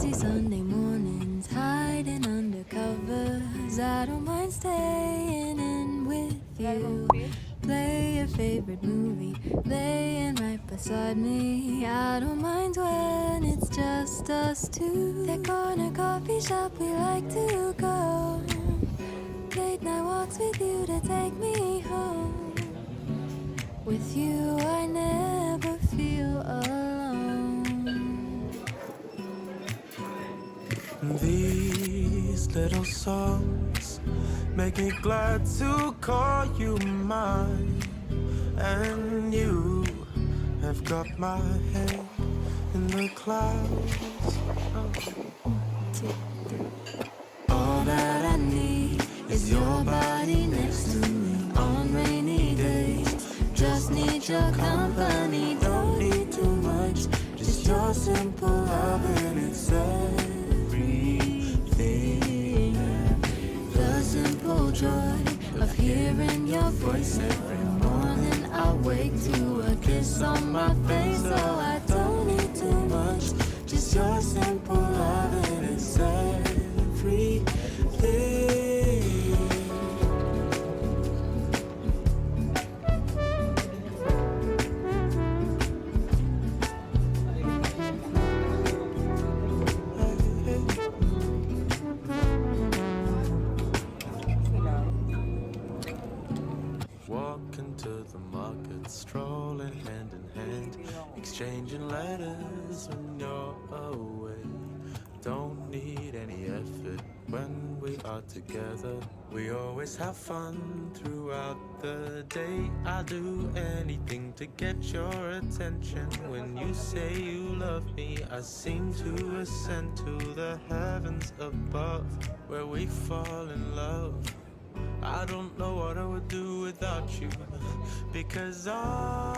Lazy Sunday mornings, hiding under covers. I don't mind staying in with you. Play your favorite movie, laying right beside me. I don't mind when it's just us two. That corner coffee shop we like to go. Late night walks with you to take me home. With you I never feel alone. These little songs make me glad to call you mine. And you have got my head in the clouds. All that I need is your body next to me on rainy days. Just need your company, don't need too much. Just your simple love and it's everything. The simple joy of hearing your voice every morning. I wake to a kiss on my face, so I don't need too much. Just your simple love and it's everything. Walking to the market, strolling hand in hand, exchanging letters when you're away. Don't need any effort when we are together. We always have fun throughout the day. I'll do anything to get your attention. When you say you love me, I seem to ascend to the heavens above, where we fall in love. I don't know what I would do without you, because all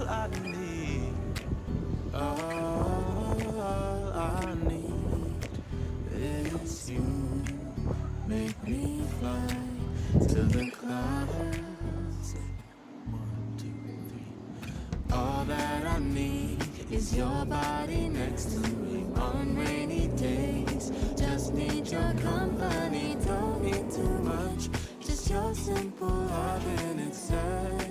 I need is you. Make me fly to the clouds. 1, 2, 3. All that I need is your body next to me on rainy days. Just need your company, don't need too much. Just your simple love and it's everything.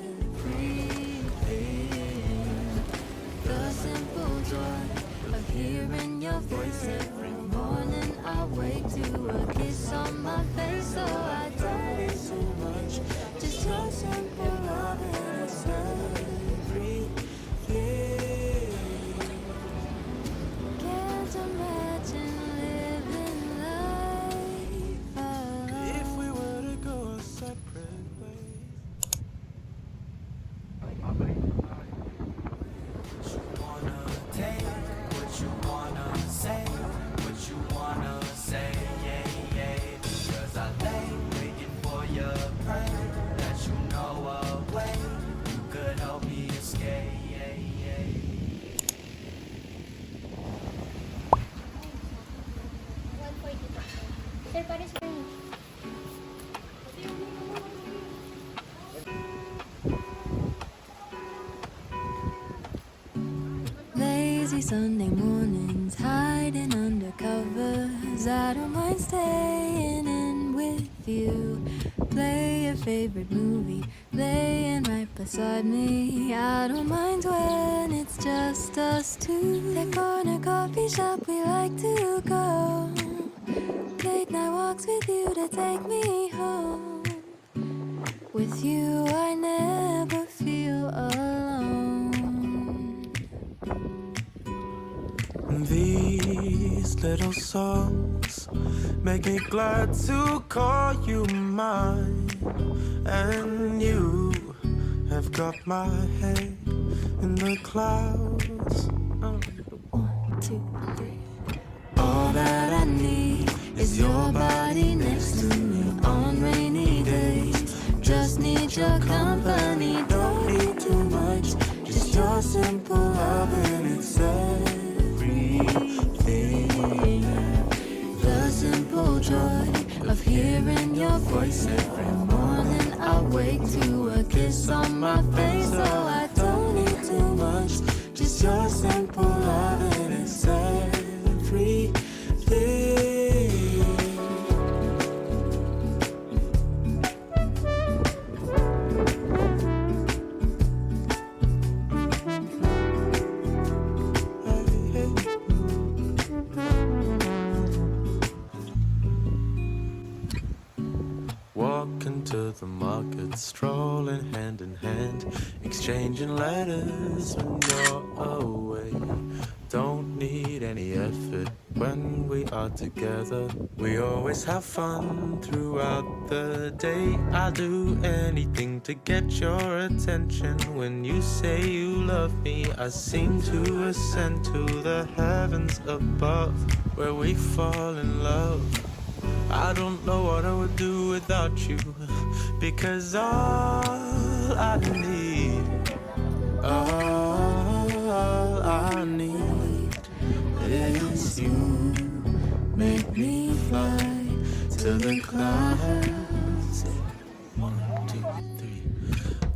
The simple joy of hearing your voice every morning. I wake to a kiss on my face, so I don't need too much. Just your simple love and it's everything. Can't imagine living life alone. If we were to go a separate way. What you wanna take, what you wanna say, what you wanna say, yeah, yeah. Because I lay waiting for your pray, that you know a way you could help me escape, yeah, yeah. Sir, pares pa rin. Lazy Sunday mornings, hiding under covers. I don't mind staying in with you. Play your favorite movie, laying right beside me. I don't mind when it's just us two. That corner coffee shop we like to go. Late night walks with you to take me home. With you I never feel alone. These little songs make me glad to call you mine. And you have got my head in the clouds. 1, 2, 3. All that I need is your body next to me on rainy days. Just need your company, don't need too much. Just your simple love and it's everything. The simple joy of hearing your voice every morning. I wake to a kiss on my face, so I don't need too much. Just your simple love and it's everything. to the market, strolling hand in hand, exchanging letters when you're away. Don't need any effort when we are together. We always have fun throughout the day. I'll do anything to get your attention. When you say you love me, I seem to ascend to the heavens above, where we fall in love. I don't know what I would do without you, because all I need is you. Make me fly to the clouds. 1, 2, 3.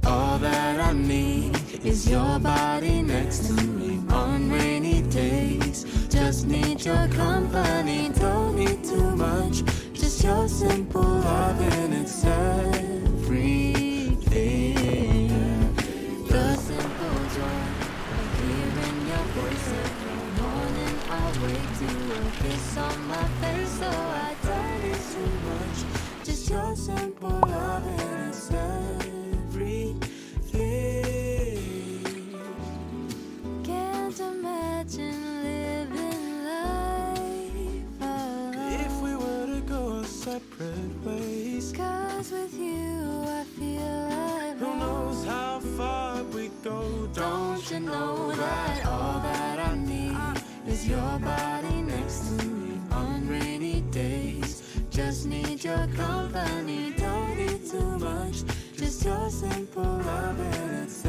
All that I need is your body next to me on rainy days. Just need your company, don't need too much. Just your simple love and it's everything. The simple joy of hearing your voice every morning. I wake to a kiss on my face, so I don't need too much. Just your simple love and it's everything. Can't imagine living life alone. If we were to go our separate ways, 'cause with you I feel like who knows how far we go. Don't you know that all that I need is your body next to me on rainy days. Just need your company, don't need too much. Just your simple love and it's